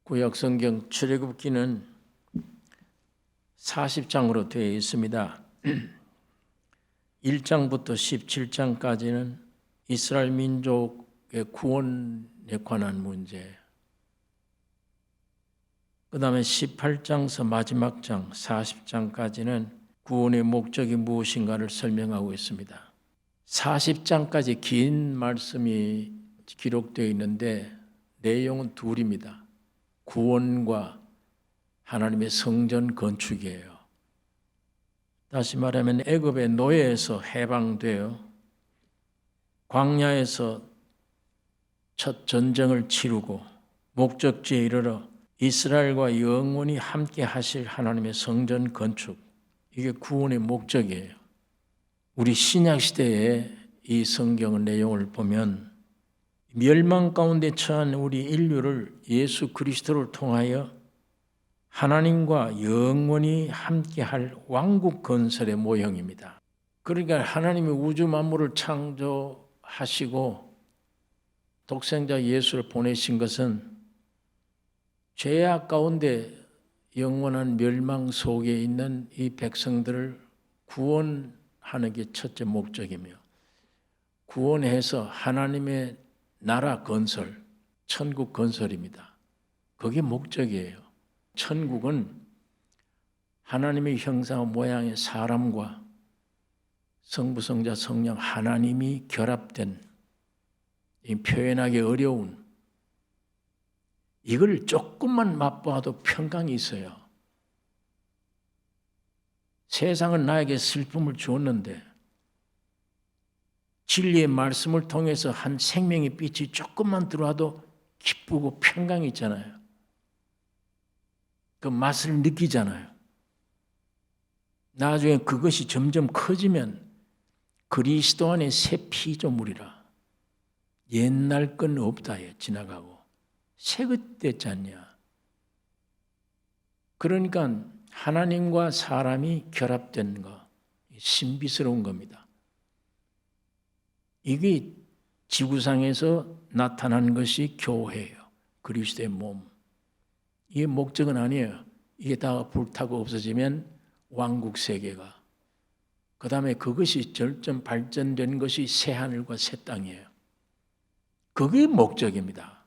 구약성경 출애굽기는 40장으로 되어 있습니다. 1장부터 17장까지는 이스라엘 민족의 구원에 관한 문제, 그 다음에 18장에서 마지막 장 40장까지는 구원의 목적이 무엇인가를 설명하고 있습니다. 40장까지 긴 말씀이 기록되어 있는데 내용은 둘입니다. 구원과 하나님의 성전 건축이에요. 다시 말하면 애굽의 노예에서 해방되어 광야에서 첫 전쟁을 치르고 목적지에 이르러 이스라엘과 영원히 함께 하실 하나님의 성전 건축, 이게 구원의 목적이에요. 우리 신약 시대에 이 성경 내용을 보면 멸망 가운데 처한 우리 인류를 예수 그리스도를 통하여 하나님과 영원히 함께할 왕국 건설의 모형입니다. 그러니까 하나님이 우주 만물을 창조하시고 독생자 예수를 보내신 것은 죄악 가운데 영원한 멸망 속에 있는 이 백성들을 구원하는 게 첫째 목적이며, 구원해서 하나님의 나라 건설, 천국 건설입니다. 그게 목적이에요. 천국은 하나님의 형상 모양의 사람과 성부, 성자, 성령 하나님이 결합된, 표현하기 어려운, 이걸 조금만 맛보아도 평강이 있어요. 세상은 나에게 슬픔을 주었는데 진리의 말씀을 통해서 한 생명의 빛이 조금만 들어와도 기쁘고 평강이 있잖아요. 그 맛을 느끼잖아요. 나중에 그것이 점점 커지면 그리스도 안에 새 피조물이라 옛날 건 없다 해 지나가고 새것 됐지 않냐. 그러니까 하나님과 사람이 결합된 거, 신비스러운 겁니다. 이게 지구상에서 나타난 것이 교회예요. 그리스도의 몸. 이게 목적은 아니에요. 이게 다 불타고 없어지면 왕국 세계가. 그 다음에 그것이 절전 발전된 것이 새하늘과 새 땅이에요. 그게 목적입니다.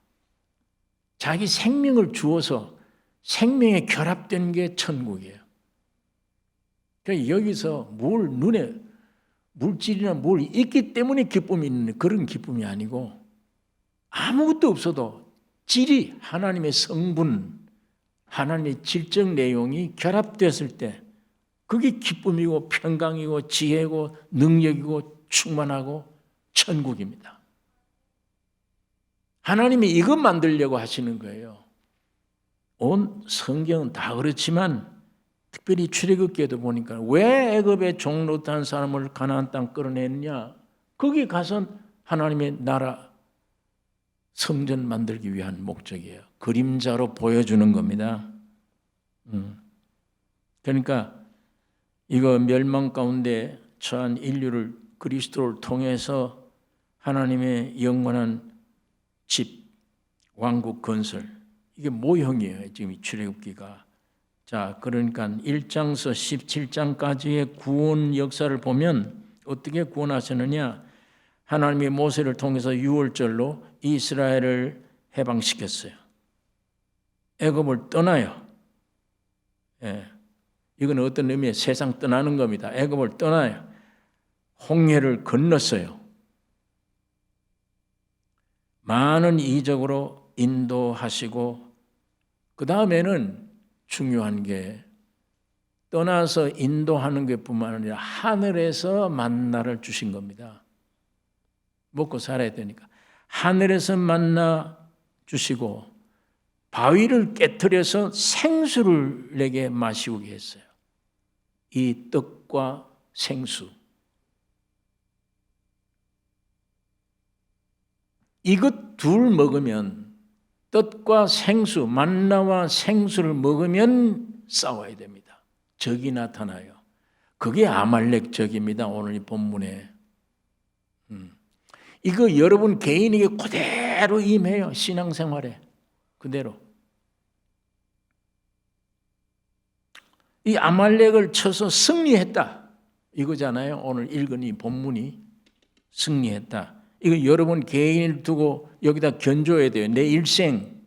자기 생명을 주어서 생명에 결합된 게 천국이에요. 그러니까 여기서 눈에 물질이나 뭘 있기 때문에 기쁨이 있는 그런 기쁨이 아니고, 아무것도 없어도 질이 하나님의 성분, 하나님의 질적 내용이 결합됐을 때 그게 기쁨이고 평강이고 지혜고 능력이고 충만하고 천국입니다. 하나님이 이것 만들려고 하시는 거예요. 온 성경은 다 그렇지만 특별히 출애굽기에도 보니까 왜 애굽의 종노릇한 사람을 가나안 땅 끌어내느냐? 거기 가서 하나님의 나라 성전 만들기 위한 목적이에요. 그림자로 보여주는 겁니다. 그러니까 이거 멸망 가운데 처한 인류를 그리스도를 통해서 하나님의 영원한 집, 왕국 건설, 이게 모형이에요. 지금 이 출애굽기가. 자, 그러니까 1장에서 17장까지의 구원 역사를 보면 어떻게 구원하셨느냐? 하나님이 모세를 통해서 유월절로 이스라엘을 해방시켰어요. 애굽을 떠나요. 예. 이건 어떤 의미의 세상 떠나는 겁니다. 애굽을 떠나요. 홍해를 건넜어요. 많은 이적으로 인도하시고, 그 다음에는 중요한 게 떠나서 인도하는 것뿐만 아니라 하늘에서 만나를 주신 겁니다. 먹고 살아야 되니까 하늘에서 만나 주시고 바위를 깨트려서 생수를 내게 마시게 했어요. 이 떡과 생수, 이것 둘 먹으면, 떡과 생수, 만나와 생수를 먹으면 싸워야 됩니다. 적이 나타나요. 그게 아말렉 적입니다. 오늘 이 본문에. 이거 여러분 개인에게 그대로 임해요. 신앙생활에. 그대로. 이 아말렉을 쳐서 승리했다. 이거잖아요. 오늘 읽은 이 본문이 승리했다. 이거 여러분 개인을 두고 여기다 견줘야 돼요. 내 일생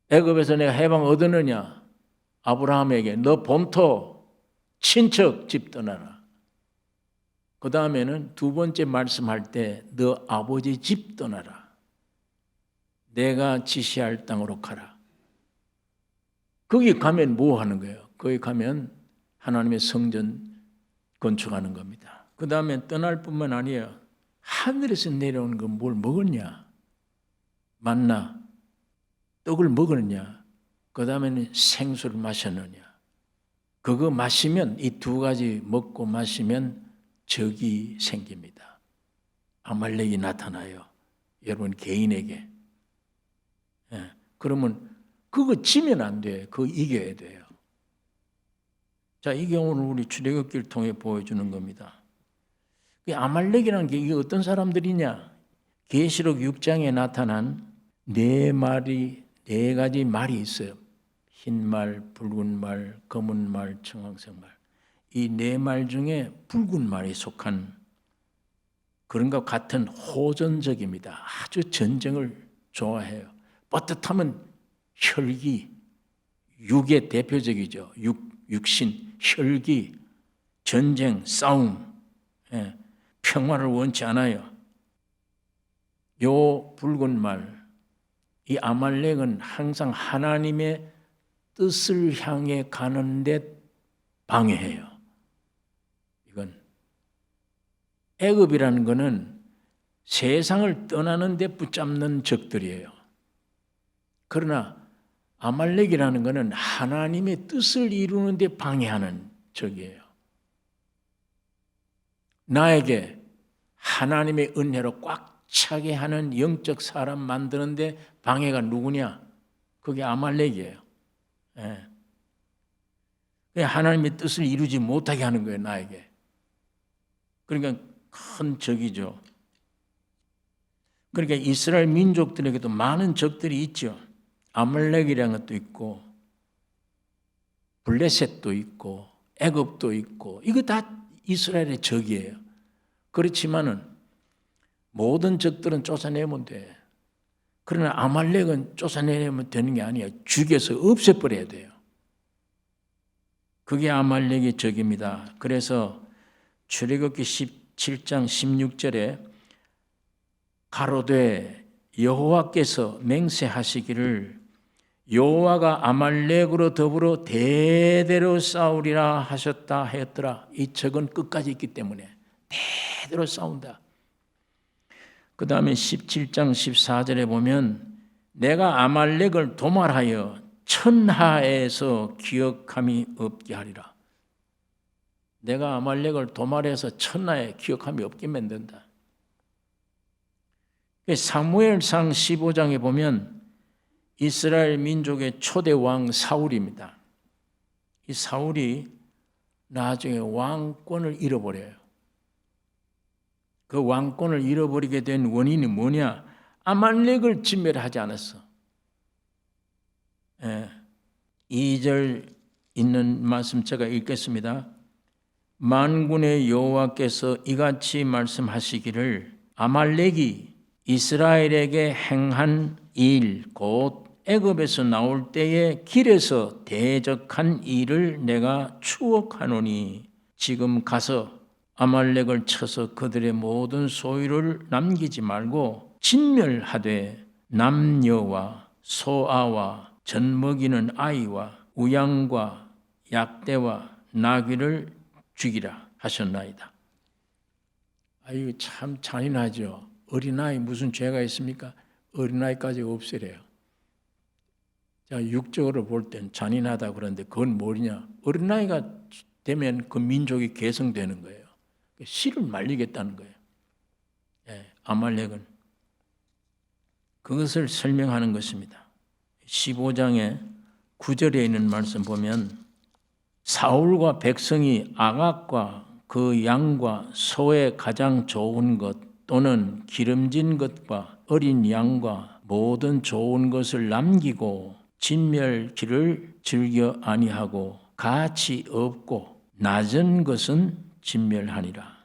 애굽에서 내가 해방 얻었느냐? 아브라함에게 너 본토 친척 집 떠나라. 그 다음에는 두 번째 말씀할 때 너 아버지 집 떠나라. 내가 지시할 땅으로 가라. 거기 가면 뭐 하는 거예요? 거기 가면 하나님의 성전 건축하는 겁니다. 그 다음에 떠날 뿐만 아니에요. 하늘에서 내려오는 건 뭘 먹었냐? 만나 떡을 먹었냐? 그 다음에는 생수를 마셨느냐? 그거 마시면 이 두 가지 먹고 마시면 적이 생깁니다. 아말렉이 나타나요. 여러분 개인에게. 그러면 그거 지면 안 돼. 그거 이겨야 돼요. 자, 이 경우는 우리 출애굽기를 통해 보여주는 겁니다. 아말렉이라는 게 이게 어떤 사람들이냐? 계시록 6장에 나타난 네 가지 말이 있어요. 흰 말, 붉은 말, 검은 말, 청황색 말. 이 네 말 중에 붉은 말에 속한 그런 것 같은 호전적입니다. 아주 전쟁을 좋아해요. 뻣뻣하면 혈기, 육의 대표적이죠. 육신, 혈기, 전쟁, 싸움, 평화를 원치 않아요. 요 붉은 말, 이 아말렉은 항상 하나님의 뜻을 향해 가는 데 방해해요. 이건 애굽이라는 것은 세상을 떠나는 데 붙잡는 적들이에요. 그러나 아말렉이라는 것은 하나님의 뜻을 이루는 데 방해하는 적이에요. 나에게 하나님의 은혜로 꽉 차게 하는 영적 사람 만드는데 방해가 누구냐? 그게 아말렉이에요. 하나님의 뜻을 이루지 못하게 하는 거예요, 나에게. 그러니까 큰 적이죠. 그러니까 이스라엘 민족들에게도 많은 적들이 있죠. 아말렉이라는 것도 있고 블레셋도 있고 애굽도 있고 이거 다 이스라엘의 적이에요. 그렇지만은 모든 적들은 쫓아내면 돼. 그러나 아말렉은 쫓아내면 되는 게 아니에요. 죽여서 없애버려야 돼요. 그게 아말렉의 적입니다. 그래서 출애굽기 17장 16절에 가로되 여호와께서 맹세하시기를 여호와가 아말렉으로 더불어 대대로 싸우리라 하셨다 하였더라. 이 적은 끝까지 있기 때문에 대대로 싸운다. 그 다음에 17장 14절에 보면 내가 아말렉을 도말하여 천하에서 기억함이 없게 하리라. 내가 아말렉을 도말해서 천하에 기억함이 없게 만든다. 사무엘상 15장에 보면 이스라엘 민족의 초대 왕 사울입니다. 이 사울이 나중에 왕권을 잃어버려요. 그 왕권을 잃어버리게 된 원인이 뭐냐? 아말렉을 진멸하지 않았어. 2절 있는 말씀 제가 읽겠습니다. 만군의 여호와께서 이같이 말씀하시기를 아말렉이 이스라엘에게 행한 일 곧 애굽에서 나올 때에 길에서 대적한 일을 내가 추억하노니 지금 가서 아말렉을 쳐서 그들의 모든 소유를 남기지 말고 진멸하되 남녀와 소아와 젖먹이는 아이와 우양과 약대와 나귀를 죽이라 하셨나이다. 이거 참 잔인하죠. 어린아이 무슨 죄가 있습니까? 어린아이까지 없애래요. 자, 육적으로 볼 땐 잔인하다 그러는데 그건 뭐냐? 어린아이가 되면 그 민족이 계승되는 거예요. 씨를 말리겠다는 거예요. 아말렉은 그것을 설명하는 것입니다. 15장의 9절에 있는 말씀 보면 사울과 백성이 악악과 그 양과 소의 가장 좋은 것 또는 기름진 것과 어린 양과 모든 좋은 것을 남기고 진멸기를 즐겨 아니하고 가치 없고 낮은 것은 진멸하니라.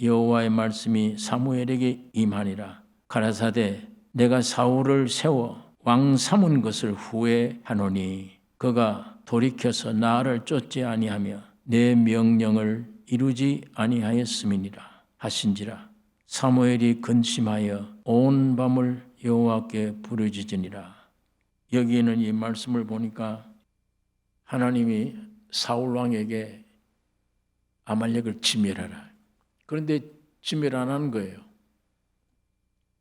여호와의 말씀이 사무엘에게 임하니라. 가라사대 내가 사울을 세워 왕 삼은 것을 후회하노니 그가 돌이켜서 나를 쫓지 아니하며 내 명령을 이루지 아니하였음이니라 하신지라. 사무엘이 근심하여 온 밤을 여호와께 부르짖으니라. 여기에는 이 말씀을 보니까 하나님이 사울 왕에게 아말렉을 진멸하라. 그런데 진멸 안 하는 거예요.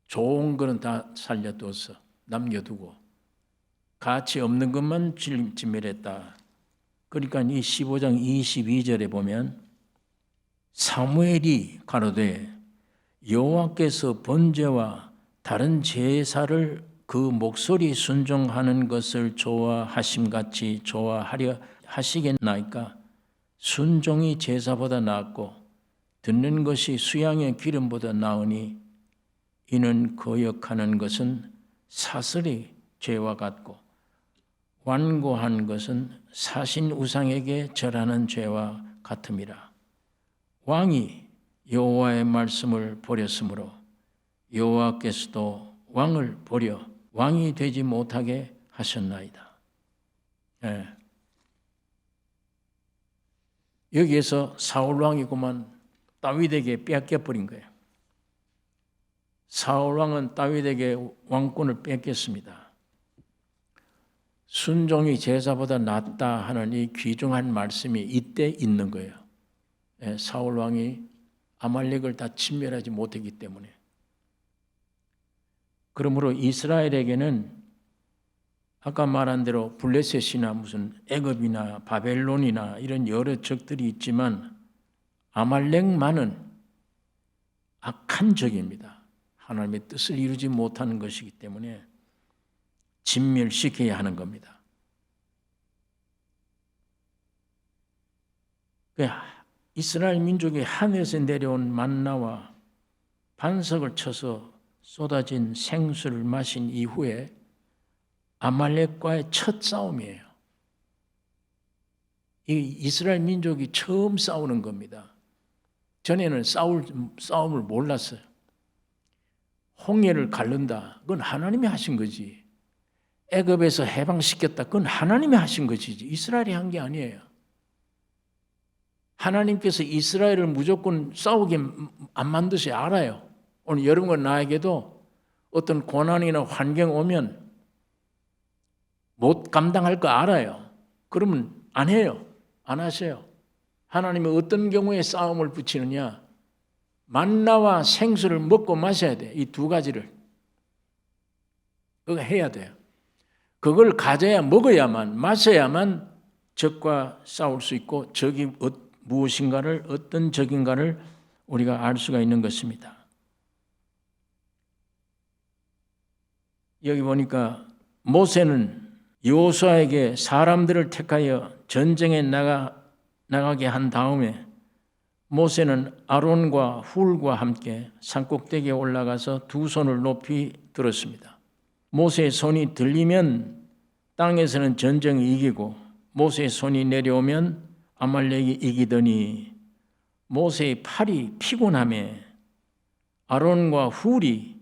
좋은 거는 다 살려둬서 남겨두고 가치 없는 것만 진멸했다. 그러니까 이 15장 22절에 보면 사무엘이 가로되 여호와께서 번제와 다른 제사를 그 목소리 순종하는 것을 좋아하심같이 좋아하려 하시겠나이까? 순종이 제사보다 낫고 듣는 것이 수양의 기름보다 나으니 이는 거역하는 것은 사슬이 죄와 같고 완고한 것은 사신 우상에게 절하는 죄와 같음이라. 왕이 여호와의 말씀을 버렸으므로 여호와께서도 왕을 버려 왕이 되지 못하게 하셨나이다. 예. 여기에서 사울 왕이구만 다윗에게 뺏겨버린 거예요. 사울 왕은 다윗에게 왕권을 뺏겼습니다. 순종이 제사보다 낫다 하는 이 귀중한 말씀이 이때 있는 거예요. 예, 사울 왕이 아말렉을 다 진멸하지 못했기 때문에. 그러므로 이스라엘에게는 아까 말한 대로 블레셋이나 무슨 애굽이나 바벨론이나 이런 여러 적들이 있지만 아말렉만은 악한 적입니다. 하나님의 뜻을 이루지 못하는 것이기 때문에 진멸시켜야 하는 겁니다. 이스라엘 민족이 하늘에서 내려온 만나와 반석을 쳐서 쏟아진 생수를 마신 이후에 아말렉과의 첫 싸움이에요. 이 이스라엘 민족이 처음 싸우는 겁니다. 전에는 싸움을 몰랐어요. 홍해를 가른다. 그건 하나님이 하신 거지. 애굽에서 해방시켰다. 그건 하나님이 하신 것이지. 이스라엘이 한 게 아니에요. 하나님께서 이스라엘을 무조건 싸우게 안 만드셔 알아요. 오늘 여러분과 나에게도 어떤 고난이나 환경 오면 못 감당할 거 알아요. 그러면 안 해요. 안 하세요. 하나님이 어떤 경우에 싸움을 붙이느냐? 만나와 생수를 먹고 마셔야 돼. 이 두 가지를. 그거 해야 돼요. 그걸 가져야 먹어야만 마셔야만 적과 싸울 수 있고 적이 무엇인가를 어떤 적인가를 우리가 알 수가 있는 것입니다. 여기 보니까 모세는 여호수아에게 사람들을 택하여 전쟁에 나가게 한 다음에 모세는 아론과 훌과 함께 산꼭대기에 올라가서 두 손을 높이 들었습니다. 모세의 손이 들리면 땅에서는 전쟁이 이기고 모세의 손이 내려오면 아말렉이 이기더니 모세의 팔이 피곤하며 아론과 훌이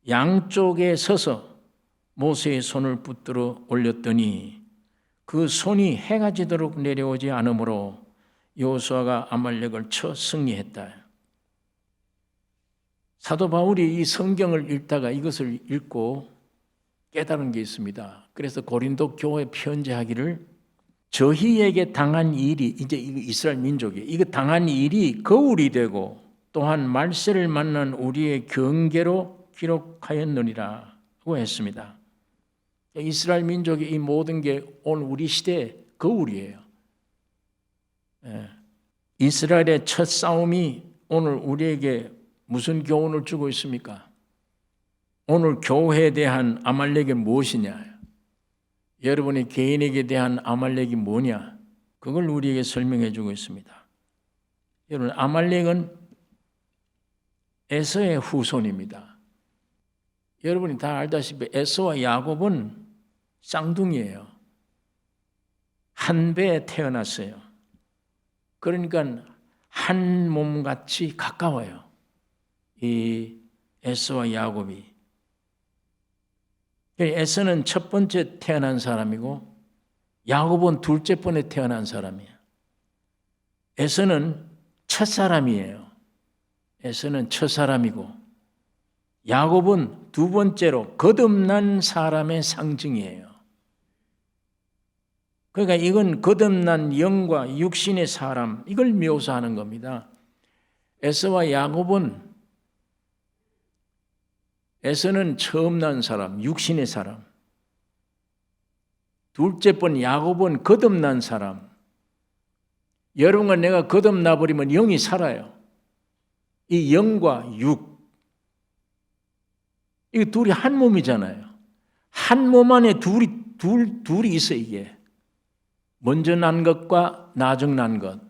양쪽에 서서 모세의 손을 붙들어 올렸더니 그 손이 해가 지도록 내려오지 않으므로 여호수아가 아말렉을 쳐 승리했다. 사도 바울이 이 성경을 읽다가 이것을 읽고 깨달은 게 있습니다. 그래서 고린도 교회 편지하기를 저희에게 당한 일이 이제 이스라엘 민족이 이거 당한 일이 거울이 되고 또한 말세를 만난 우리의 경계로 기록하였느니라고 했습니다. 이스라엘 민족의 이 모든 게 오늘 우리 시대의 거울이에요. 이스라엘의 첫 싸움이 오늘 우리에게 무슨 교훈을 주고 있습니까? 오늘 교회에 대한 아말렉이 무엇이냐? 여러분의 개인에게 대한 아말렉이 뭐냐? 그걸 우리에게 설명해 주고 있습니다. 여러분, 아말렉은 에서의 후손입니다. 여러분이 다 알다시피 에서와 야곱은 쌍둥이에요. 한 배에 태어났어요. 그러니까 한 몸같이 가까워요. 이 에서와 야곱이. 에서는 첫 번째 태어난 사람이고 야곱은 둘째 번에 태어난 사람이에요. 에서는 첫사람이에요. 에서는 첫사람이고 야곱은 두 번째로 거듭난 사람의 상징이에요. 그러니까 이건 거듭난 영과 육신의 사람, 이걸 묘사하는 겁니다. 에서와 야곱은, 에서는 처음 난 사람, 육신의 사람. 둘째 번 야곱은 거듭난 사람. 여러분과 내가 거듭나 버리면 영이 살아요. 이 영과 육, 이게 둘이 한 몸이잖아요. 한 몸 안에 둘이 있어, 이게. 먼저 난 것과 나중 난 것.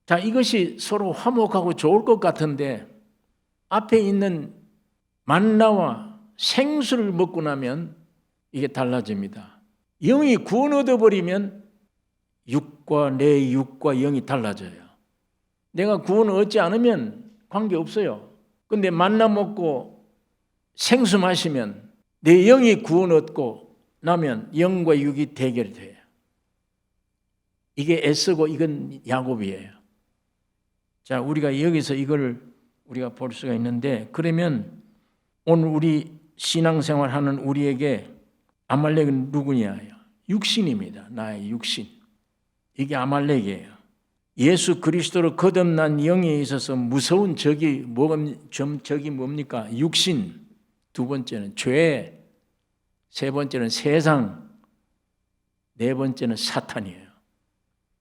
자, 이것이 서로 화목하고 좋을 것 같은데 앞에 있는 만나와 생수를 먹고 나면 이게 달라집니다. 영이 구원 얻어버리면 육과 내 육과 영이 달라져요. 내가 구원을 얻지 않으면 관계없어요. 근데 만나 먹고 생수 마시면 내 영이 구원 얻고 나면 영과 육이 대결돼요. 이게 에서고 이건 야곱이에요. 자, 우리가 여기서 이걸 우리가 볼 수가 있는데, 그러면 오늘 우리 신앙생활하는 우리에게 아말렉은 누구냐? 육신입니다. 나의 육신. 이게 아말렉이에요. 예수 그리스도로 거듭난 영에 있어서 무서운 적이 뭡니까? 육신. 두 번째는 죄. 세 번째는 세상, 네 번째는 사탄이에요.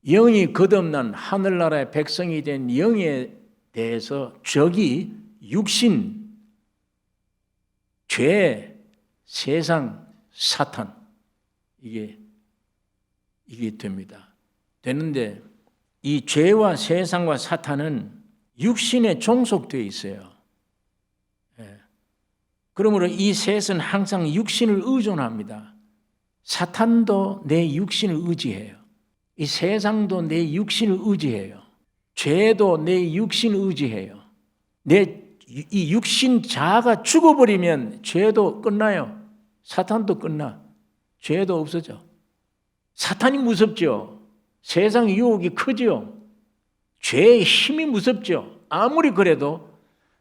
영이 거듭난 하늘나라의 백성이 된 영에 대해서 적이 육신, 죄, 세상, 사탄, 이게 됩니다. 되는데 이 죄와 세상과 사탄은 육신에 종속되어 있어요. 그러므로 이 셋은 항상 육신을 의존합니다. 사탄도 내 육신을 의지해요. 이 세상도 내 육신을 의지해요. 죄도 내 육신을 의지해요. 이 육신 자아가 죽어버리면 죄도 끝나요. 사탄도 끝나. 죄도 없어져. 사탄이 무섭죠. 세상 유혹이 크죠. 죄의 힘이 무섭죠. 아무리 그래도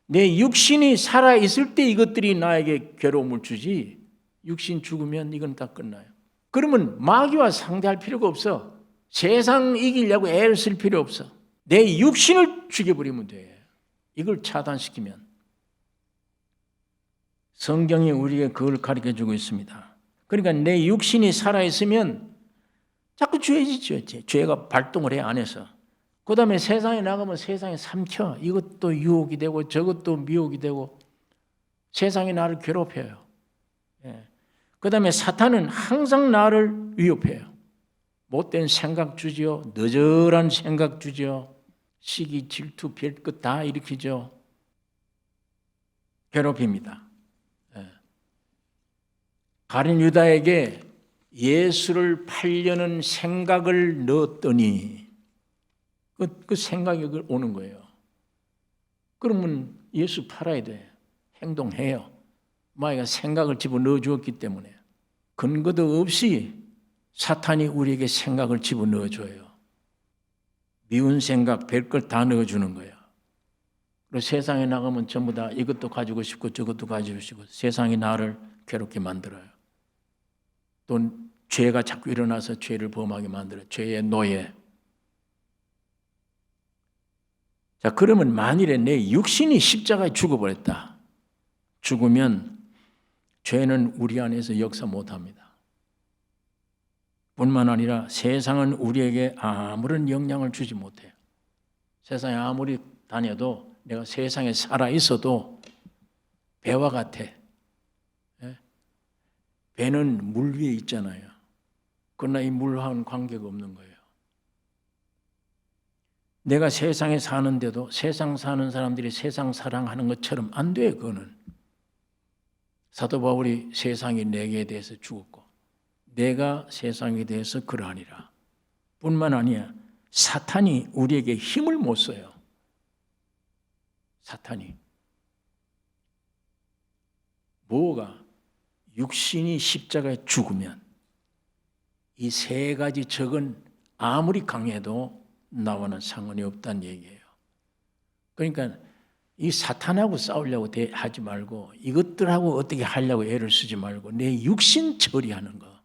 내 육신이 살아있을 때 이것들이 나에게 괴로움을 주지, 육신 죽으면 이건 다 끝나요. 그러면 마귀와 상대할 필요가 없어. 세상 이기려고 애를 쓸 필요 없어. 내 육신을 죽여버리면 돼. 이걸 차단시키면. 성경이 우리에게 그걸 가르쳐주고 있습니다. 그러니까 내 육신이 살아있으면 자꾸 죄지죠. 죄가 발동을 해, 안에서. 그 다음에 세상에 나가면 세상에 삼켜. 이것도 유혹이 되고 저것도 미혹이 되고 세상이 나를 괴롭혀요. 그 다음에 사탄은 항상 나를 위협해요. 못된 생각 주지요. 너절한 생각 주지요. 시기, 질투, 별것 다 일으키죠. 괴롭힙니다. 가룟 유다에게 예수를 팔려는 생각을 넣었더니 그 생각이 오는 거예요. 그러면 예수 팔아야 돼. 행동해요. 마귀가 생각을 집어넣어 주었기 때문에. 근거도 없이 사탄이 우리에게 생각을 집어넣어 줘요. 미운 생각, 별걸 다 넣어주는 거예요. 그리고 세상에 나가면 전부 다 이것도 가지고 싶고 저것도 가지고 싶고 세상이 나를 괴롭게 만들어요. 또 죄가 자꾸 일어나서 죄를 범하게 만들어요. 죄의 노예. 자, 그러면 만일에 내 육신이 십자가에 죽어버렸다. 죽으면 죄는 우리 안에서 역사 못합니다. 뿐만 아니라 세상은 우리에게 아무런 영향을 주지 못해요. 세상에 아무리 다녀도 내가 세상에 살아 있어도 배와 같아. 배는 물 위에 있잖아요. 그러나 이 물하고는 관계가 없는 거예요. 내가 세상에 사는데도 세상 사는 사람들이 세상 사랑하는 것처럼 안 돼, 그거는. 사도 바울이 세상이 내게 대해서 죽었고 내가 세상에 대해서 그러하니라. 뿐만 아니야. 사탄이 우리에게 힘을 못 써요. 사탄이. 뭐가? 육신이 십자가에 죽으면 이 세 가지 적은 아무리 강해도 나와는 상관이 없다는 얘기예요. 그러니까 이 사탄하고 싸우려고 하지 말고 이것들하고 어떻게 하려고 애를 쓰지 말고 내 육신 처리하는 거.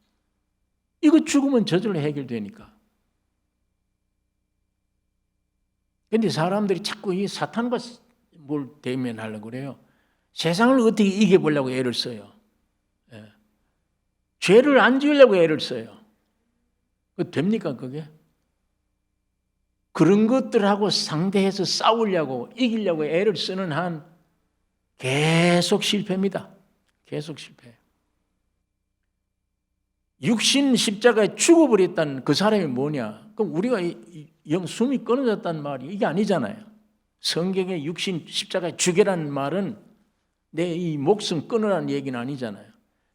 이거 죽으면 저절로 해결되니까. 그런데 사람들이 자꾸 이 사탄과 뭘 대면하려고 그래요. 세상을 어떻게 이겨보려고 애를 써요. 예. 죄를 안 지으려고 애를 써요. 그 됩니까 그게? 그런 것들하고 상대해서 싸우려고 이기려고 애를 쓰는 한 계속 실패입니다. 계속 실패해요. 육신 십자가에 죽어버렸다는 그 사람이 뭐냐? 그럼 우리가 영 숨이 끊어졌다는 말이 이게 아니잖아요. 성경에 육신 십자가에 죽이라는 말은 내 이 목숨 끊으라는 얘기는 아니잖아요.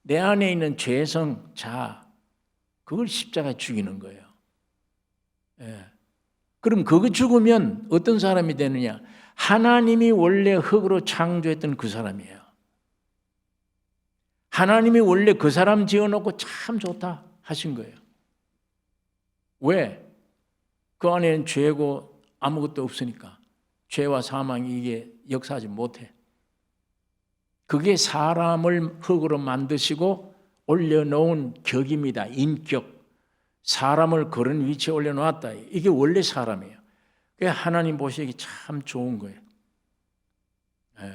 내 안에 있는 죄성, 자, 그걸 십자가에 죽이는 거예요. 예. 그럼 그거 죽으면 어떤 사람이 되느냐? 하나님이 원래 흙으로 창조했던 그 사람이에요. 하나님이 원래 그 사람 지어놓고 참 좋다 하신 거예요. 왜? 그 안에는 죄고 아무것도 없으니까. 죄와 사망이 이게 역사하지 못해. 그게 사람을 흙으로 만드시고 올려놓은 격입니다. 인격. 사람을 그런 위치에 올려놓았다. 이게 원래 사람이에요. 그게 하나님 보시기 참 좋은 거예요. 예.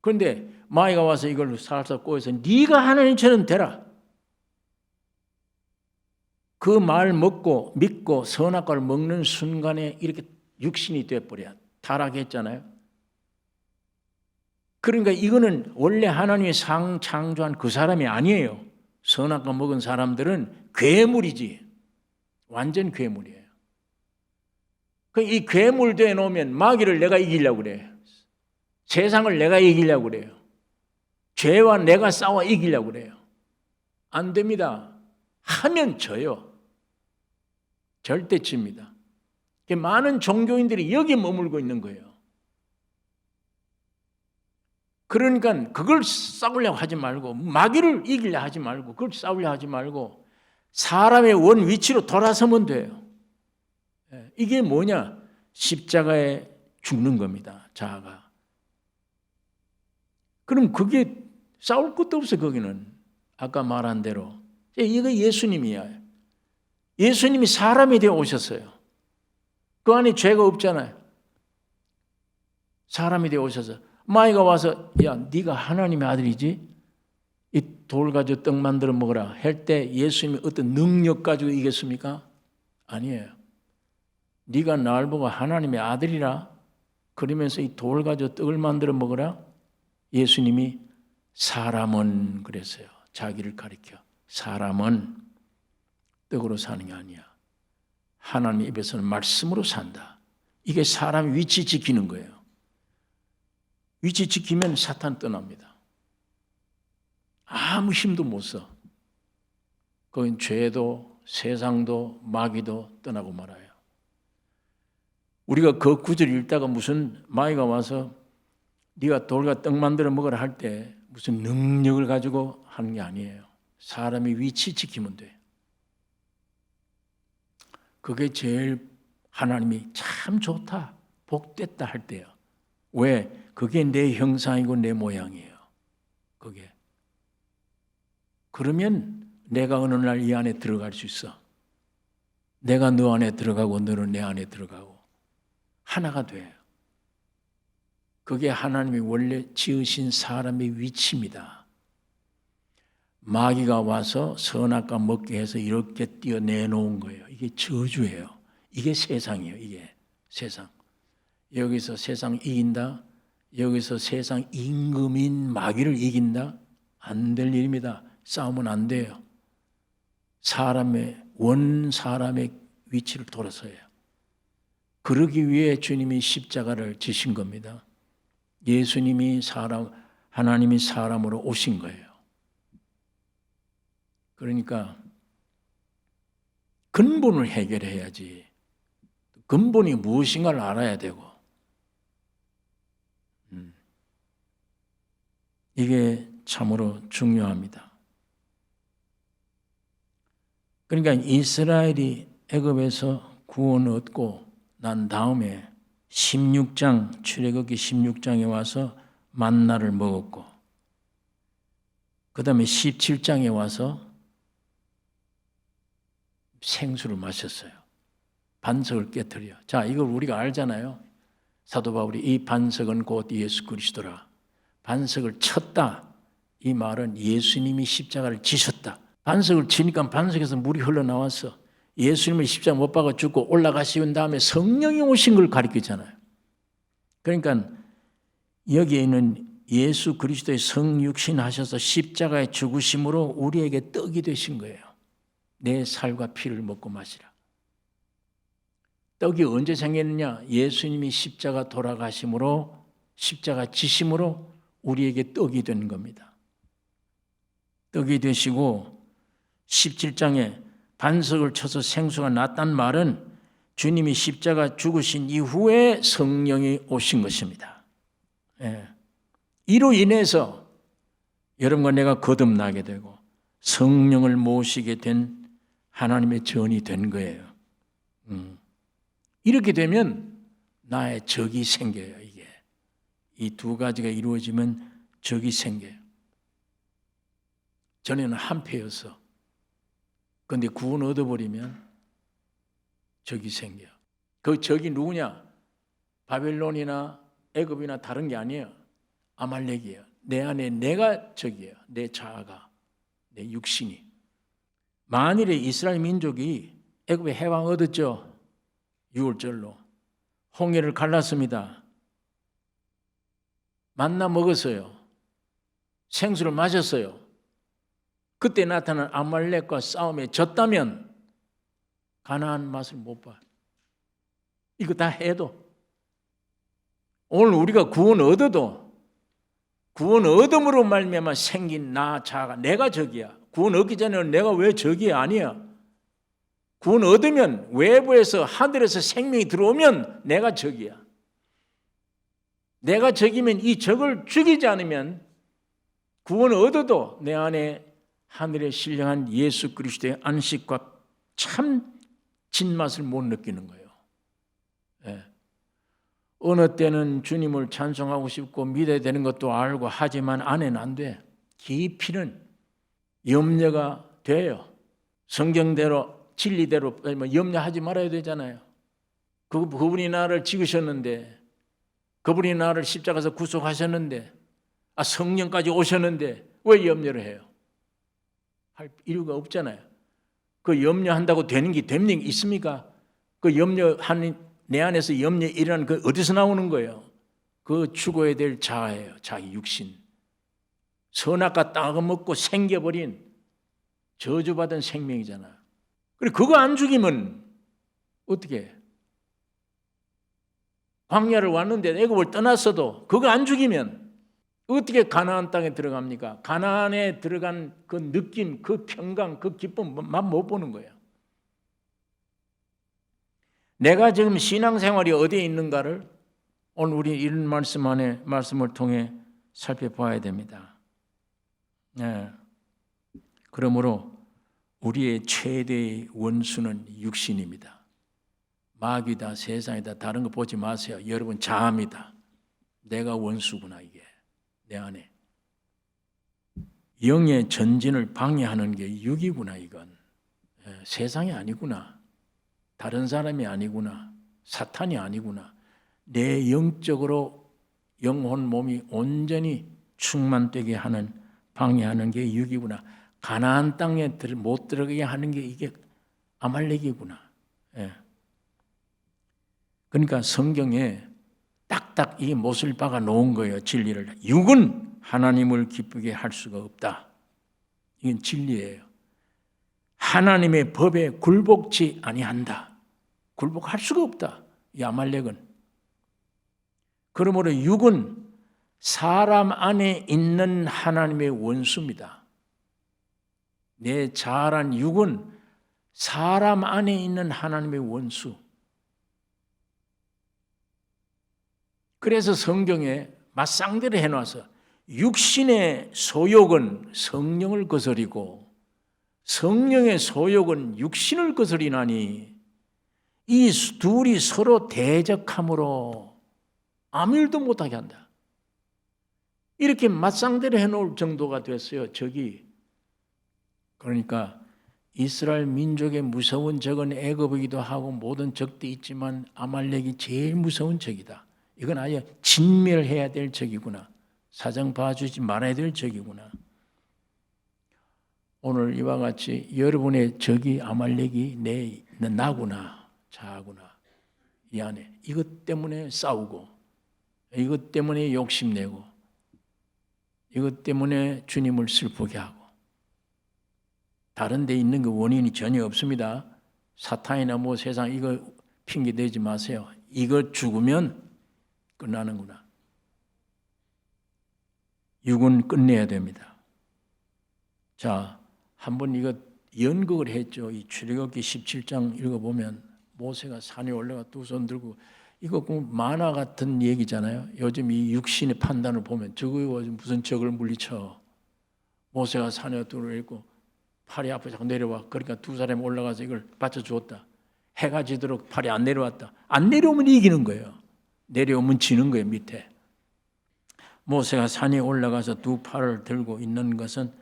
그런데 마귀가 와서 이걸 살살 꼬여서 네가 하나님처럼 되라. 그 말 먹고 믿고 선악과를 먹는 순간에 이렇게 육신이 되어버려. 타락했잖아요. 그러니까 이거는 원래 하나님이 창조한 그 사람이 아니에요. 선악과 먹은 사람들은 괴물이지. 완전 괴물이에요. 이 괴물 되어 놓으면 마귀를 내가 이기려고 그래. 세상을 내가 이기려고 그래요. 죄와 내가 싸워 이기려고 그래요. 안 됩니다. 하면 져요. 절대 집니다. 많은 종교인들이 여기 머물고 있는 거예요. 그러니까 그걸 싸우려고 하지 말고 마귀를 이기려 하지 말고 그걸 싸우려 하지 말고 사람의 원 위치로 돌아서면 돼요. 이게 뭐냐? 십자가에 죽는 겁니다. 자아가. 그럼 그게 싸울 것도 없어 거기는. 아까 말한 대로. 이거 예수님이야. 예수님이 사람이 되어 오셨어요. 그 안에 죄가 없잖아요. 사람이 되어 오셔서 마귀가 와서 야 네가 하나님의 아들이지? 이 돌 가지고 떡 만들어 먹어라 할 때 예수님이 어떤 능력 가지고 이겼습니까? 아니에요. 네가 날 보고 하나님의 아들이라 그러면서 이 돌 가지고 떡을 만들어 먹어라. 예수님이 사람은 그랬어요. 자기를 가리켜. 사람은 떡으로 사는 게 아니야. 하나님 입에서는 말씀으로 산다. 이게 사람 위치 지키는 거예요. 위치 지키면 사탄 떠납니다. 아무 힘도 못 써. 거긴 죄도 세상도 마귀도 떠나고 말아요. 우리가 그 구절 읽다가 무슨 마귀가 와서 네가 돌과 떡 만들어 먹으라 할 때 무슨 능력을 가지고 하는 게 아니에요. 사람이 위치 지키면 돼. 그게 제일 하나님이 참 좋다, 복됐다 할 때요. 왜? 그게 내 형상이고 내 모양이에요. 그게. 그러면 내가 어느 날 이 안에 들어갈 수 있어. 내가 너 안에 들어가고 너는 내 안에 들어가고 하나가 돼요. 그게 하나님이 원래 지으신 사람의 위치입니다. 마귀가 와서 선악과 먹게 해서 이렇게 띄어내놓은 거예요. 이게 저주예요. 이게 세상이에요. 이게 세상. 여기서 세상 이긴다. 여기서 세상 임금인 마귀를 이긴다. 안 될 일입니다. 싸우면 안 돼요. 사람의 위치를 돌아서요. 그러기 위해 주님이 십자가를 지신 겁니다. 예수님이 하나님이 사람으로 오신 거예요. 그러니까 근본을 해결해야지. 근본이 무엇인가를 알아야 되고, 이게 참으로 중요합니다. 그러니까 이스라엘이 애굽에서 구원을 얻고 난 다음에 16장, 출애굽기 16장에 와서 만나를 먹었고, 그 다음에 17장에 와서 생수를 마셨어요. 반석을 깨뜨려. 자, 이걸 우리가 알잖아요. 사도 바울이 이 반석은 곧 예수 그리스도라. 반석을 쳤다. 이 말은 예수님이 십자가를 지셨다. 반석을 치니까 반석에서 물이 흘러나와서 예수님을 십자가 못 박아 죽고 올라가신 다음에 성령이 오신 걸 가리키잖아요. 그러니까 여기에 있는 예수 그리스도의 성육신 하셔서 십자가의 죽으심으로 우리에게 떡이 되신 거예요. 내 살과 피를 먹고 마시라. 떡이 언제 생겼느냐? 예수님이 십자가 돌아가심으로, 십자가 지심으로 우리에게 떡이 된 겁니다. 떡이 되시고 17장에 반석을 쳐서 생수가 났단 말은 주님이 십자가 죽으신 이후에 성령이 오신 것입니다. 예. 이로 인해서 여러분과 내가 거듭나게 되고 성령을 모시게 된 하나님의 전이 된 거예요. 이렇게 되면 나의 적이 생겨요. 이게 이 두 가지가 이루어지면 적이 생겨요. 전에는 한패였어. 그런데 구원 얻어버리면 적이 생겨요. 그 적이 누구냐? 바벨론이나 애굽이나 다른 게 아니에요. 아말렉이에요. 내 안에 내가 적이에요. 내 자아가, 내 육신이. 만일에 이스라엘 민족이 애굽에 해방 얻었죠. 6월절로 홍해를 갈랐습니다. 만나 먹었어요. 생수를 마셨어요. 그때 나타난 아말렉과 싸움에 졌다면 가나안 맛을 못 봐. 이거 다 해도 오늘 우리가 구원 얻어도 구원 얻음으로 말미암아 생긴 나 자아가 내가 적이야. 구원 얻기 전에는 내가 왜 적이 아니야. 구원 얻으면 외부에서 하늘에서 생명이 들어오면 내가 적이야. 내가 적이면 이 적을 죽이지 않으면 구원 얻어도 내 안에 하늘에 신령한 예수 그리스도의 안식과 참 진맛을 못 느끼는 거예요. 예. 어느 때는 주님을 찬송하고 싶고 믿어야 되는 것도 알고 하지만 안에는 안 돼. 깊이는 염려가 돼요. 성경대로 진리대로 염려하지 말아야 되잖아요. 그분이 나를 찍으셨는데, 그분이 나를 십자가에서 구속하셨는데, 성령까지 오셨는데 왜 염려를 해요? 할 이유가 없잖아요. 그 염려한다고 되는 게 있습니까? 그 염려하는 내 안에서 염려 일어나는 그 어디서 나오는 거예요? 그 죽어야 될 자아예요. 자기 육신. 선악과 땅을 먹고 생겨버린 저주받은 생명이잖아. 그리고 그거 안 죽이면 어떻게 해? 광야를 왔는데 애굽을 떠났어도 그거 안 죽이면 어떻게 가나안 땅에 들어갑니까? 가나안에 들어간 그 느낌, 그 평강, 그 기쁨 맛 못 보는 거예요. 내가 지금 신앙생활이 어디에 있는가를 오늘 우리 이런 말씀을 통해 살펴봐야 됩니다. 네. 그러므로 우리의 최대의 원수는 육신입니다. 마귀다, 세상이다, 다른 거 보지 마세요. 여러분 자아입니다. 내가 원수구나, 이게 내 안에. 영의 전진을 방해하는 게 육이구나, 이건. 세상이 아니구나. 다른 사람이 아니구나. 사탄이 아니구나. 내 영적으로 영혼 몸이 온전히 충만되게 하는, 방해하는 게 육이구나. 가나안 땅에 못 들어가게 하는 게 이게 아말렉이구나. 예. 그러니까 성경에 딱딱 이 못을 박아 놓은 거예요. 진리를. 육은 하나님을 기쁘게 할 수가 없다. 이건 진리예요. 하나님의 법에 굴복치 아니한다. 굴복할 수가 없다. 이 아말렉은. 그러므로 육은 사람 안에 있는 하나님의 원수입니다. 내 자아란 육은 사람 안에 있는 하나님의 원수. 그래서 성경에 맞상대를 해놔서 육신의 소욕은 성령을 거스리고 성령의 소욕은 육신을 거스리나니 이 둘이 서로 대적함으로 아무 일도 못하게 한다. 이렇게 맞상대를 해놓을 정도가 됐어요. 적이. 그러니까 이스라엘 민족의 무서운 적은 애굽이기도 하고 모든 적도 있지만 아말렉이 제일 무서운 적이다. 이건 아예 진멸해야 될 적이구나. 사정 봐주지 말아야 될 적이구나. 오늘 이와 같이 여러분의 적이 아말렉이 나구나, 자아구나. 이 안에 이것 때문에 싸우고, 이것 때문에 욕심내고, 이것 때문에 주님을 슬프게 하고, 다른 데 있는 그 원인이 전혀 없습니다. 사탄이나 뭐 세상 이거 핑계 대지 마세요. 이거 죽으면 끝나는구나. 육은 끝내야 됩니다. 자, 한번 이거 연극을 했죠. 이 출애굽기 17장 읽어보면 모세가 산에 올라가 두 손 들고 이거 만화 같은 얘기잖아요. 요즘 이 육신의 판단을 보면 저거 무슨 적을 물리쳐. 모세가 산에 들어있고 팔이 앞에 자꾸 내려와. 그러니까 두 사람이 올라가서 이걸 받쳐주었다. 해가 지도록 팔이 안 내려왔다. 안 내려오면 이기는 거예요. 내려오면 지는 거예요. 밑에. 모세가 산에 올라가서 두 팔을 들고 있는 것은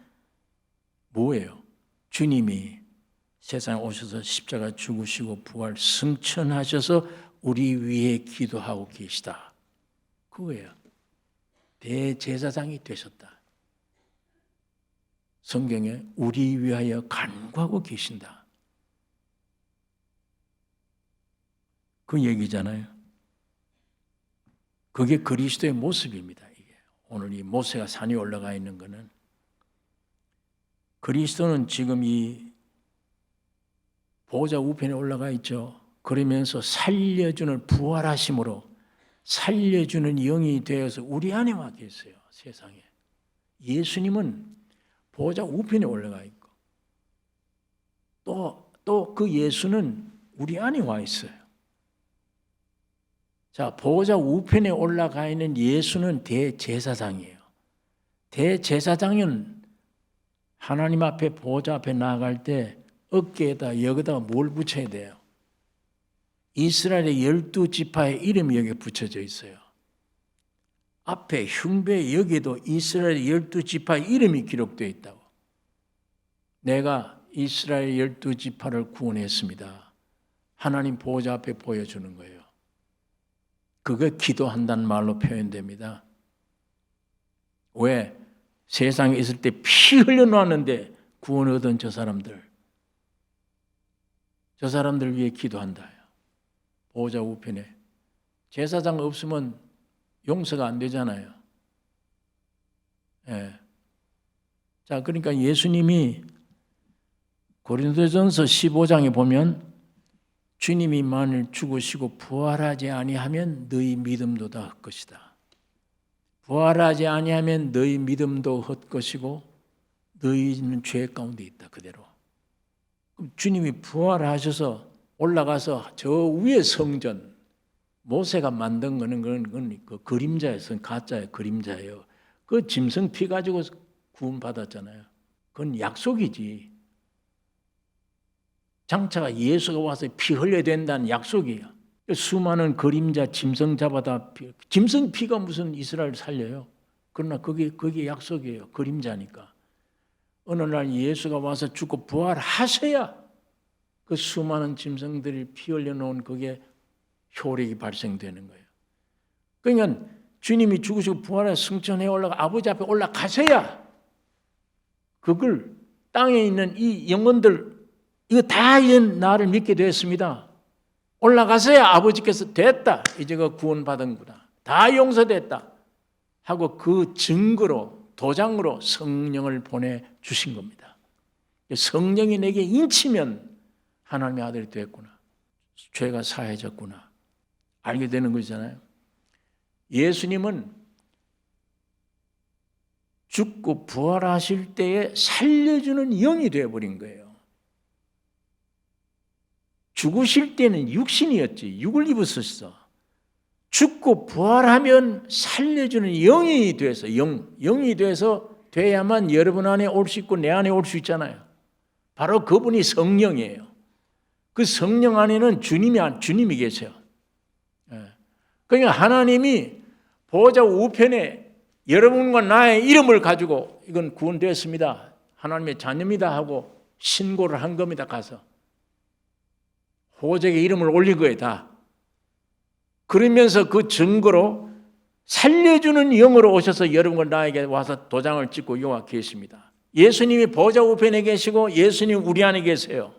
뭐예요? 주님이 세상에 오셔서 십자가 죽으시고 부활 승천하셔서 우리 위해 기도하고 계시다. 그거예요. 대제사장이 되셨다. 성경에 우리 위하여 간구하고 계신다. 그 얘기잖아요. 그게 그리스도의 모습입니다. 이게. 오늘 이 모세가 산에 올라가 있는 것은 그리스도는 지금 이 보좌 우편에 올라가 있죠. 그러면서 살려주는 부활하심으로 살려주는 영이 되어서 우리 안에 와 계세요. 세상에. 예수님은 보좌 우편에 올라가 있고 또 그 예수는 우리 안에 와 있어요. 자, 보좌 우편에 올라가 있는 예수는 대제사장이에요. 대제사장은 하나님 앞에 보좌 앞에 나아갈 때 어깨에다 여기다가 뭘 붙여야 돼요? 이스라엘의 12지파의 이름이 여기에 붙여져 있어요. 앞에 흉배 여기에도 이스라엘의 12지파의 이름이 기록되어 있다고. 내가 이스라엘 12지파를 구원했습니다. 하나님 보좌 앞에 보여주는 거예요. 그게 기도한다는 말로 표현됩니다. 왜? 세상에 있을 때 피 흘려놓았는데 구원 얻은 저 사람들 위해 기도한다. 보좌 우편에. 제사장 없으면 용서가 안 되잖아요. 예. 자, 그러니까 예수님이 고린도전서 15장에 보면 주님이 만일 죽으시고 부활하지 아니하면 너희 믿음도 다 헛것이다. 부활하지 아니하면 너희 믿음도 헛것이고 너희는 죄 가운데 있다. 그대로. 그럼 주님이 부활하셔서 올라가서 저 위에 성전 모세가 만든 거는 그건 그 그림자예요. 가짜예요. 그림자예요. 그 짐승 피 가지고 구원 받았잖아요. 그건 약속이지. 장차가 예수가 와서 피 흘려야 된다는 약속이에요. 수많은 그림자 짐승 잡아다 짐승 피가 무슨 이스라엘 살려요? 그러나 그게 약속이에요. 그림자니까. 어느 날 예수가 와서 죽고 부활하셔야 그 수많은 짐승들이 피 흘려놓은 그게 효력이 발생되는 거예요. 그러니까 주님이 죽으시고 부활해 승천해 올라가 아버지 앞에 올라가셔야 그걸 땅에 있는 이 영혼들 이거 다 나를 믿게 되었습니다. 올라가서야 아버지께서 됐다. 이제 그 구원받은구나. 다 용서됐다. 하고 그 증거로 도장으로 성령을 보내주신 겁니다. 성령이 내게 인치면 하나님의 아들이 됐구나. 죄가 사해졌구나. 알게 되는 거잖아요. 예수님은 죽고 부활하실 때에 살려주는 영이 되어버린 거예요. 죽으실 때는 육신이었지, 육을 입으셨어. 죽고 부활하면 살려주는 영이 돼서, 영이 돼서 돼야만 여러분 안에 올 수 있고 내 안에 올 수 있잖아요. 바로 그분이 성령이에요. 그 성령 안에는 주님이 계세요. 그러니까 하나님이 보호자 우편에 여러분과 나의 이름을 가지고 이건 구원되었습니다, 하나님의 자녀입니다 하고 신고를 한 겁니다. 가서 보호자의 이름을 올린 거예요. 다. 그러면서 그 증거로 살려주는 영으로 오셔서 여러분과 나에게 와서 도장을 찍고 여기 계십니다. 예수님이 보호자 우편에 계시고 예수님 우리 안에 계세요.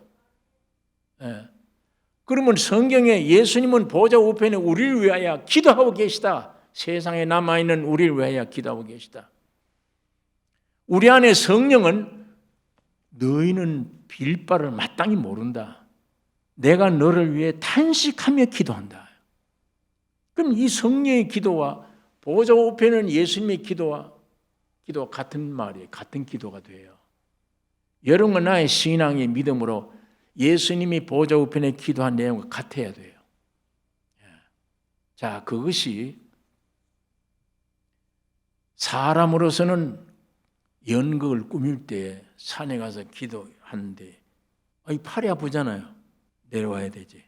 그러면 성경에 예수님은 보호자 우편에 우리를 위하여 기도하고 계시다. 세상에 남아있는 우리를 위하여 기도하고 계시다. 우리 안에 성령은 너희는 빌 바를 마땅히 모른다. 내가 너를 위해 탄식하며 기도한다. 그럼 이 성령의 기도와 보호자 우편은 예수님의 기도와 같은 말이에요. 같은 기도가 돼요. 여러분과 나의 신앙의 믿음으로 예수님이 보호자 우편에 기도한 내용과 같아야 돼요. 자, 그것이 사람으로서는 연극을 꾸밀 때 산에 가서 기도하는데 팔이 아프잖아요. 내려와야 되지.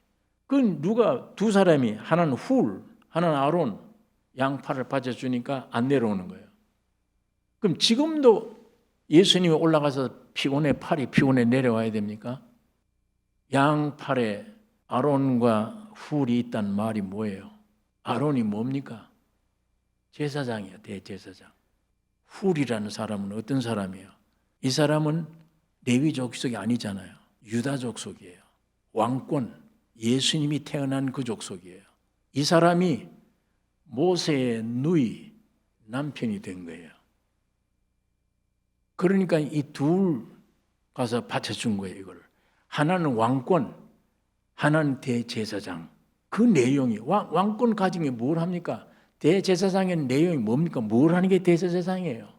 그건 누가 두 사람이 하나는 훌, 하나는 아론 양팔을 받쳐주니까 안 내려오는 거예요. 그럼 지금도 예수님이 올라가서 팔이 피곤해 내려와야 됩니까? 양팔에 아론과 훌이 있다는 말이 뭐예요? 아론이 뭡니까? 제사장이에요. 대제사장. 훌이라는 사람은 어떤 사람이에요? 이 사람은 레위 족속이 아니잖아요. 유다 족속이에요. 왕권, 예수님이 태어난 그 족속이에요. 이 사람이 모세의 누이 남편이 된 거예요. 그러니까 이 둘 가서 바쳐준 거예요. 이걸. 하나는 왕권, 하나는 대제사장. 그 내용이 왕권 가진 게 뭘 합니까? 대제사장의 내용이 뭡니까? 뭘 하는 게 대제사장이에요?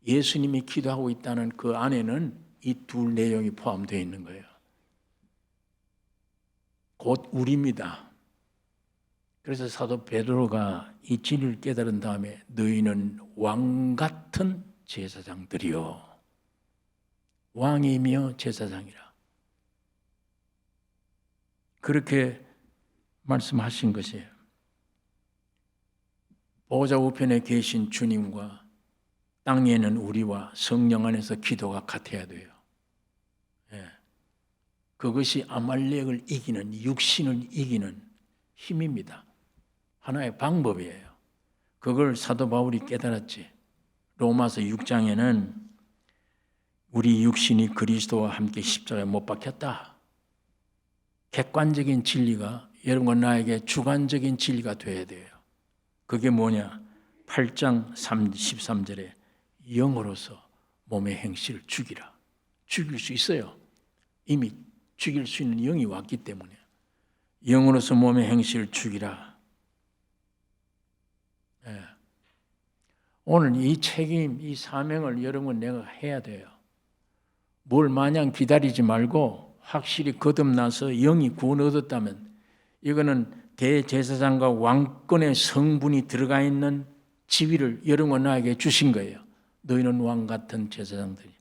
예수님이 기도하고 있다는 그 안에는 이 둘 내용이 포함되어 있는 거예요. 곧 우리입니다. 그래서 사도 베드로가 이 진리를 깨달은 다음에 너희는 왕 같은 제사장들이요. 왕이며 제사장이라. 그렇게 말씀하신 것이에요. 보호자 우편에 계신 주님과 땅에는 우리와 성령 안에서 기도가 같아야 돼요. 그것이 아말렉을 이기는, 육신을 이기는 힘입니다. 하나의 방법이에요. 그걸 사도 바울이 깨달았지. 로마서 6장에는 우리 육신이 그리스도와 함께 십자가에 못 박혔다. 객관적인 진리가 여러분과 나에게 주관적인 진리가 되어야 돼요. 그게 뭐냐? 8장 13절에 영으로서 몸의 행실을 죽이라. 죽일 수 있어요. 이미 죽일 수 있는 영이 왔기 때문에. 영으로서 몸의 행실을 죽이라. 오늘 이 책임, 이 사명을 여러분 내가 해야 돼요. 뭘 마냥 기다리지 말고 확실히 거듭나서 영이 구원 얻었다면 이거는 대제사장과 왕권의 성분이 들어가 있는 지위를 여러분과 나에게 주신 거예요. 너희는 왕 같은 제사장들이.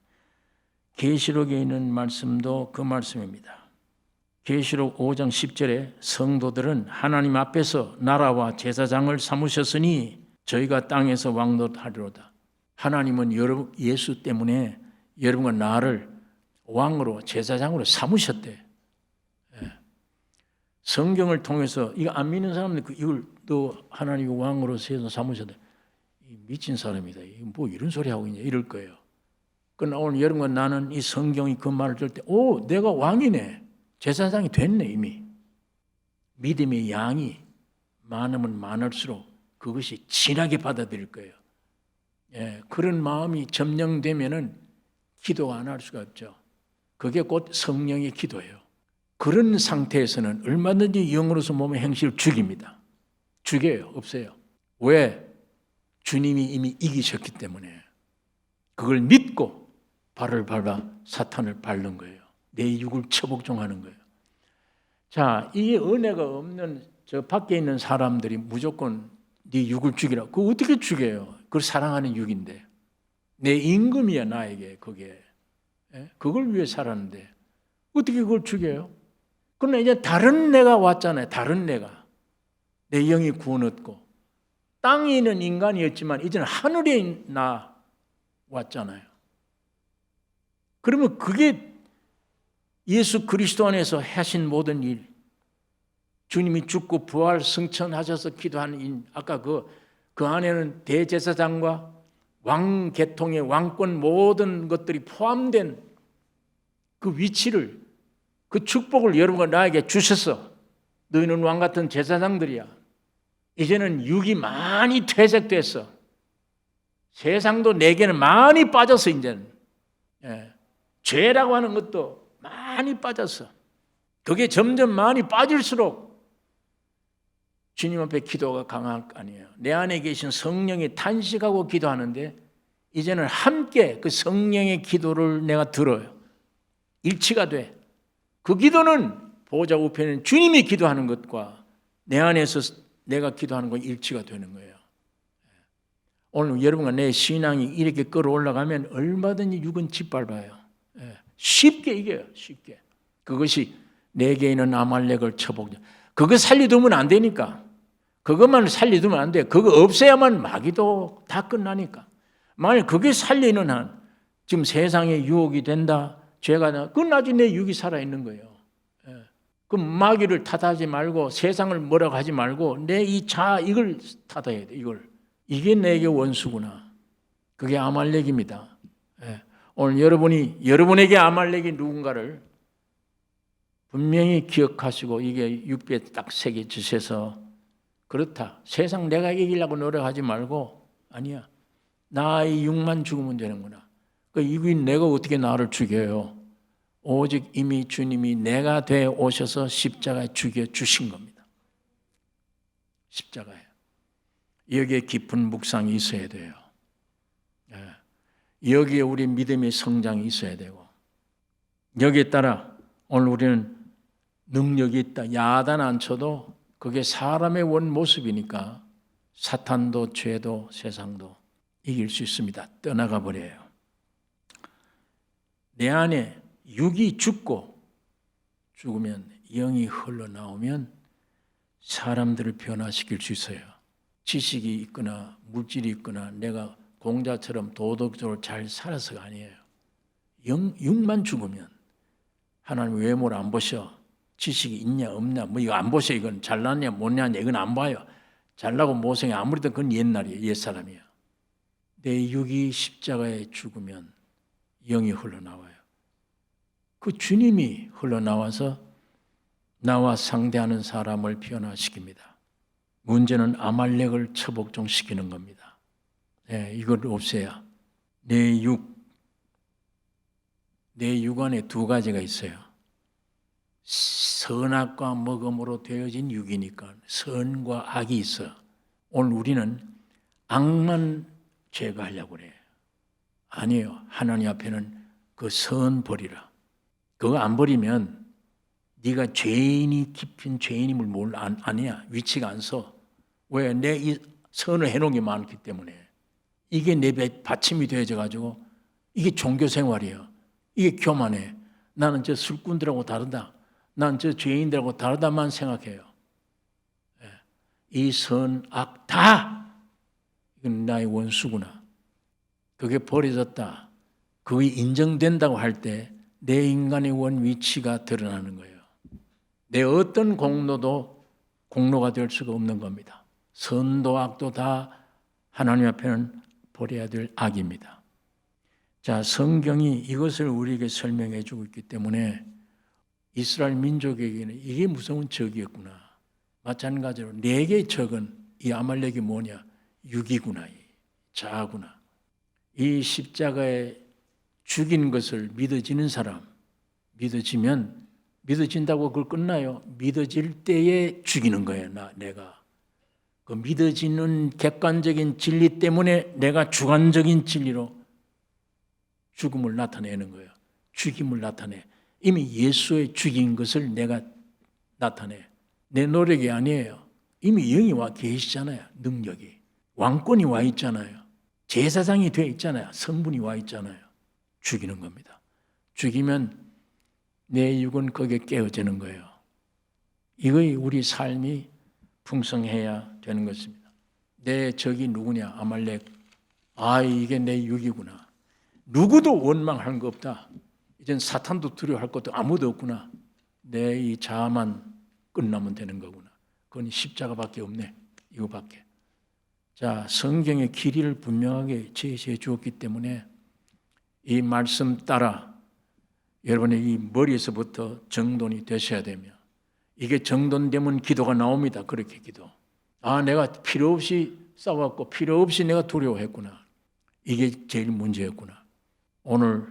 계시록에 있는 말씀도 그 말씀입니다. 계시록 5장 10절에 성도들은 하나님 앞에서 나라와 제사장을 삼으셨으니 저희가 땅에서 왕노릇하리로다. 하나님은 예수 때문에 여러분과 나를 왕으로 제사장으로 삼으셨대. 성경을 통해서 이거 안 믿는 사람들 이걸 또 하나님이 왕으로 세워서 삼으셨대. 미친 사람이다. 뭐 이런 소리 하고 있냐 이럴 거예요. 그러나 오늘 여러분과 나는 이 성경이 그 말을 들을 때, 내가 왕이네. 제사장이 됐네 이미. 믿음의 양이 많으면 많을수록 그것이 진하게 받아들일 거예요. 그런 마음이 점령되면은 기도가 안 할 수가 없죠. 그게 곧 성령의 기도예요. 그런 상태에서는 얼마든지 영으로서 몸의 행실을 죽입니다. 죽여요. 없어요. 왜? 주님이 이미 이기셨기 때문에. 그걸 믿고 발을 밟아 사탄을 밟는 거예요. 내 육을 처복종하는 거예요. 자, 이 은혜가 없는 저 밖에 있는 사람들이 무조건 네 육을 죽이라. 그거 어떻게 죽여요? 그걸 사랑하는 육인데. 내 임금이야 나에게 그게. 그걸 위해 살았는데 어떻게 그걸 죽여요? 그러나 이제 다른 내가 왔잖아요. 다른 내가. 내 영이 구원 얻고 땅에 있는 인간이었지만 이제는 하늘에 나 왔잖아요. 그러면 그게 예수 그리스도 안에서 하신 모든 일, 주님이 죽고 부활 승천하셔서 기도하는 일, 아까 그 안에는 대제사장과 왕 계통의 왕권 모든 것들이 포함된 그 위치를, 그 축복을 여러분과 나에게 주셔서 너희는 왕 같은 제사장들이야. 이제는 육이 많이 퇴색됐어. 세상도 내게는 많이 빠졌어. 이제는 죄라고 하는 것도 많이 빠졌어. 그게 점점 많이 빠질수록 주님 앞에 기도가 강할 거 아니에요. 내 안에 계신 성령이 탄식하고 기도하는데 이제는 함께 그 성령의 기도를 내가 들어요. 일치가 돼. 그 기도는 보호자 우편에는 주님이 기도하는 것과 내 안에서 내가 기도하는 건 일치가 되는 거예요. 오늘 여러분과 내 신앙이 이렇게 끌어올라가면 얼마든지 육은 짓밟아요. 쉽게 이겨요. 쉽게. 그것이 내게 있는 아말렉을 쳐복죠. 그거 살려두면 안 되니까. 그것만 살려두면 안 돼. 그거 없애야만 마귀도 다 끝나니까. 만약 그게 살리는 한 지금 세상에 유혹이 된다. 죄가 나. 그건 아직 내 육이 살아있는 거예요. 그럼 마귀를 탓하지 말고 세상을 뭐라고 하지 말고 내 이 자아 이걸 탓해야 돼. 이걸. 이게 내게 원수구나. 그게 아말렉입니다. 오늘 여러분에게 아말렉이 누군가를 분명히 기억하시고 이게 육비에 딱 새겨 주셔서 그렇다. 세상 내가 이기려고 노력하지 말고 아니야. 나의 육만 죽으면 되는구나. 그 육이 내가 어떻게 나를 죽여요? 오직 이미 주님이 내가 되어 오셔서 십자가에 죽여 주신 겁니다. 십자가에. 여기에 깊은 묵상이 있어야 돼요. 여기에 우리 믿음의 성장이 있어야 되고 여기에 따라 오늘 우리는 능력이 있다. 야단 안 쳐도 그게 사람의 원 모습이니까 사탄도 죄도 세상도 이길 수 있습니다. 떠나가 버려요. 내 안에 육이 죽고 죽으면 영이 흘러나오면 사람들을 변화시킬 수 있어요. 지식이 있거나 물질이 있거나 내가 공자처럼 도덕적으로 잘 살아서가 아니에요. 육만 죽으면 하나님 외모를 안 보셔. 지식이 있냐 없냐 뭐 이거 안 보셔. 이건 잘났냐 못났냐 이건 안 봐요. 잘나고 못생겨 아무래도 그건 옛날이에요. 옛사람이에요. 내 육이 십자가에 죽으면 영이 흘러나와요. 그 주님이 흘러나와서 나와 상대하는 사람을 변화시킵니다. 문제는 아말렉을 처복종시키는 겁니다. 이걸 없애야. 내 육 안에 두 가지가 있어요. 선악과 먹음으로 되어진 육이니까 선과 악이 있어. 오늘 우리는 악만 제거하려고 그래요. 아니에요. 하나님 앞에는 그 선 버리라. 그거 안 버리면 네가 죄인이 깊은 죄인임을 아니야. 위치가 안 서. 왜? 내 이 선을 해놓은 게 많기 때문에. 이게 내 받침이 되어져 가지고 이게 종교 생활이에요. 이게 교만해. 나는 저 술꾼들하고 다르다. 난 저 죄인들하고 다르다만 생각해요. 이 선, 악 다 이건 나의 원수구나. 그게 버려졌다. 그게 인정된다고 할 때 내 인간의 원 위치가 드러나는 거예요. 내 어떤 공로가 될 수가 없는 겁니다. 선도 악도 다 하나님 앞에는 버려야 될 악입니다. 자, 성경이 이것을 우리에게 설명해 주고 있기 때문에 이스라엘 민족에게는 이게 무서운 적이었구나. 마찬가지로 내게 적은 이 아말렉이 뭐냐? 육이구나. 자아구나. 이 십자가에 죽인 것을 믿어지는 사람, 믿어진다고 그걸 끝나요. 믿어질 때에 죽이는 거예요. 내가. 그 믿어지는 객관적인 진리 때문에 내가 주관적인 진리로 죽음을 나타내는 거예요. 죽임을 나타내. 이미 예수의 죽인 것을 내가 나타내. 내 노력이 아니에요. 이미 영이 와 계시잖아요. 능력이. 왕권이 와 있잖아요. 제사장이 되어 있잖아요. 성분이 와 있잖아요. 죽이는 겁니다. 죽이면 내 육은 거기에 깨어지는 거예요. 이거의 우리 삶이 풍성해야 되는 것입니다. 내 적이 누구냐? 아말렉. 이게 내 육이구나. 누구도 원망하는 거 없다. 이젠 사탄도 두려워할 것도 아무도 없구나. 내 이 자아만 끝나면 되는 거구나. 그건 십자가밖에 없네. 이거밖에. 자, 성경의 길이를 분명하게 제시해 주었기 때문에 이 말씀 따라 여러분의 이 머리에서부터 정돈이 되셔야 되며, 이게 정돈되면 기도가 나옵니다. 그렇게 기도. 내가 필요 없이 싸웠고 필요 없이 내가 두려워했구나. 이게 제일 문제였구나. 오늘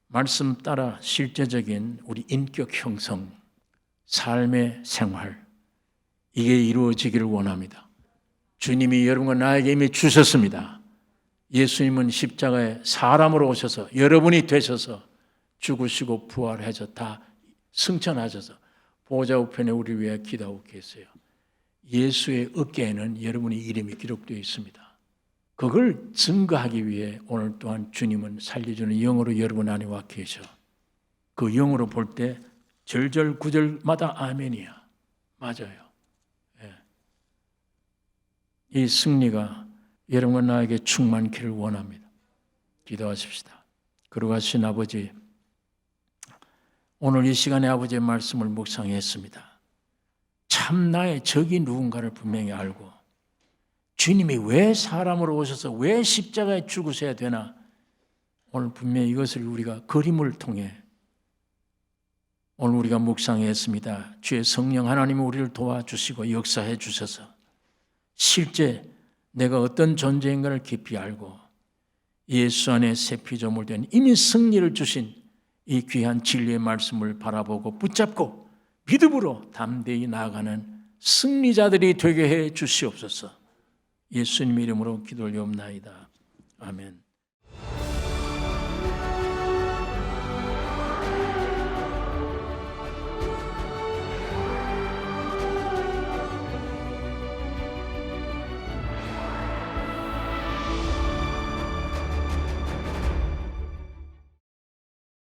말씀 따라 실제적인 우리 인격 형성, 삶의 생활, 이게 이루어지기를 원합니다. 주님이 여러분과 나에게 이미 주셨습니다. 예수님은 십자가에 사람으로 오셔서 여러분이 되셔서 죽으시고 부활해서 다 승천하셔서 보좌 우편에 우리 위해 기도하고 계세요. 예수의 어깨에는 여러분의 이름이 기록되어 있습니다. 그걸 증거하기 위해 오늘 또한 주님은 살려주는 영으로 여러분 안에 와 계셔. 그 영으로 볼 때 절절구절마다 아멘이야. 맞아요. 이 승리가 여러분과 나에게 충만키를 원합니다. 기도하십시다. 거룩하신 아버지, 오늘 이 시간에 아버지의 말씀을 묵상했습니다. 참 나의 적이 누군가를 분명히 알고, 주님이 왜 사람으로 오셔서 왜 십자가에 죽으셔야 되나, 오늘 분명히 이것을 우리가 그림을 통해 오늘 우리가 묵상했습니다. 주의 성령 하나님이 우리를 도와주시고 역사해 주셔서 실제 내가 어떤 존재인가를 깊이 알고 예수 안에 새 피조물 된 이미 승리를 주신 이 귀한 진리의 말씀을 바라보고 붙잡고 믿음으로 담대히 나아가는 승리자들이 되게 해 주시옵소서. 예수님 이름으로 기도 올리옵나이다. 아멘.